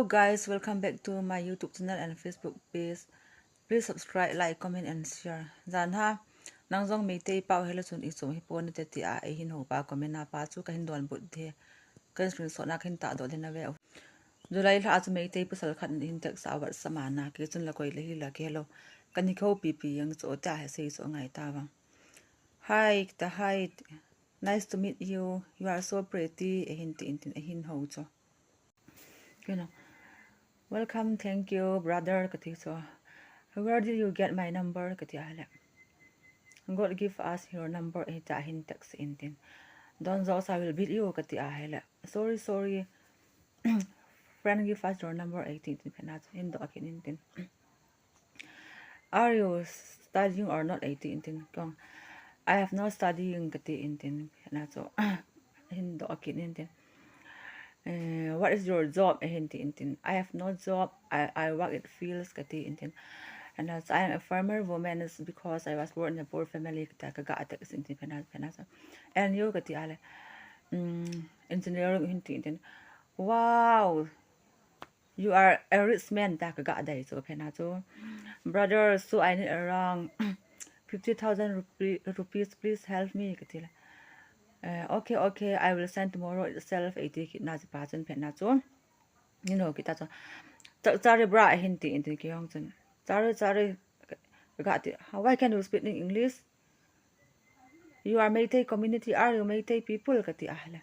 Hello guys, welcome back to my YouTube channel and Facebook page. Please subscribe, like, comment and share. Zan ha, nang zong Meitei pao hela chun ichom hipon te ti ahin houpa comment na pa chu ka hin adonbut the. Kan screenshot na khin ta do den ave. Julai la chu Meitei pusal khat in tek sa wat samana ke chun la koi le hi la ke hello. Kan ni kho pp yang chu ta ha sei so ngai ta wang. Hi, nice to meet you. You are so pretty. Ahin ho cho. You know. Welcome, thank you, brother. Kati so, where did you get my number? Kati ala. God give us your number. Ita ahin text intin. Don't those I will beat you. Kati ala. Sorry. Friend give us your number. 18 penat. Indo akin intin. Are you studying or not? 18 kong. I have no studying. Kati intin penat so. Indo akin intin. What is your job? I have no job. I work at fields. And as I am a farmer woman is because I was born in a poor family. And you engineering. Wow, you are a rich man. Brother, so I need around 50,000 rupees. Please help me. Okay, I will send tomorrow itself 80,000 penacho. You know, kita so. Sorry, bra, hinti into Kyongson. Sorry. Got it. Why can you speak in English? You are Meitei community. Are you Meitei people? Kati ahla.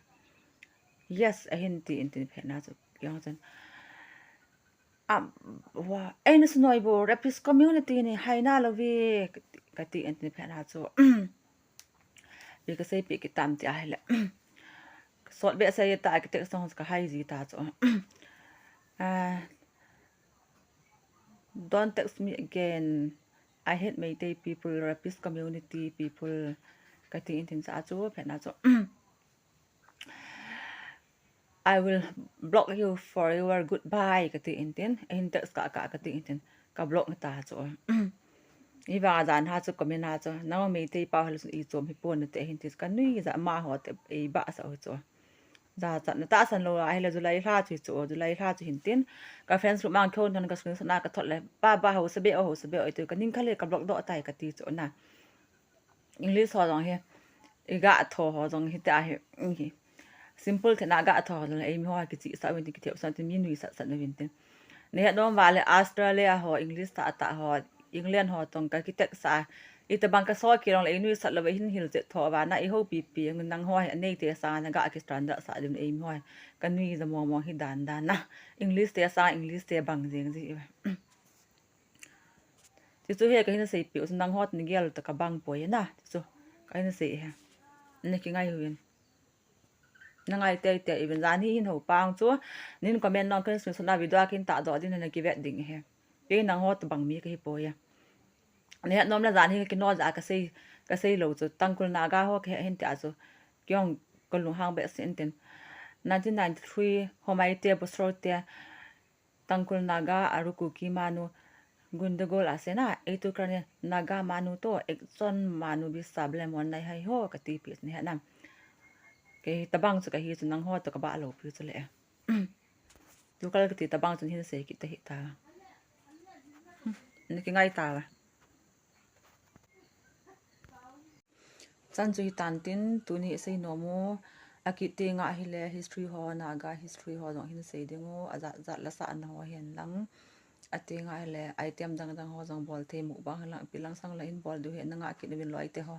Yes, a hinti into penacho. Kyongson. Wow. Ain't no bo rapis community ni haina lovi kati into penacho. Because I pick it up the island. So, be say it, I take songs ka hazy that. Don't text me again. I hate Meitei people, rapist community people. Kati intin sa ato, penato. I will block you for your goodbye. Kati intin. Text ka kati intin. Ka block na ato. Iba dan ha chu comment ha chu na Meitei pa hal su ichom hipon te hintis kan nui za ma ho te e ba sa ho chu za cha na ta san lo ai la julai ha chu julai ha chu hintin ka fans ru mang khon tan ka screen na ka thot le ba ho se be o tu ka ning khale ka block do tai ka ti chu na English ho jong he e ga tho ho jong he ta he simple te na ga tho le e mi ho ki chi sa win ki te sa tin mi nui sa na win tin ne no va le Australia ho English ta ho England ho tong ka kitek sa ita bang ka so ki rong le nu sat lo hin hil je tho wa na I ho pi ng nang ho nei te sa na ga ki stranda sa dim aim ho kan nui za mo hi dan na English te sa English te bang jeng ji ti chu he ka hin sei pi nang hot ni gel ta ka bang po na chu ka hin sei ha ne ki ngai huin nangai te even zan hi hin ho pang chu nin comment non kan su na video kin ta do din na ki vet ding he pe nang hot bang mi ka hi po ya ne nom la zan hi ki no za ka sei lo chu tangkul na ga ho ke hin ta chu kyong kol lu hang be sin ten 1993 homai te bosro te tangkul naga aruku ki manu gundagol asena etu krane naga manu to ekson manu bi sablem on nai hai ho ka ti pi ne nam ke tabang chu ka hi chu nang ho to ka ba lo pi chu le tu kal ki tabang chu hin se ki ta hi ta ne ki ngai ta la chan chui tan tin tu ni sei no mo akite nga hile history ho naga history ho jong hin sei dingo aza la sa an ho hen lang ate nga hile item dang ho jong bol the mu ba lang pilang sang la in bol du he na nga ki ni loi te ho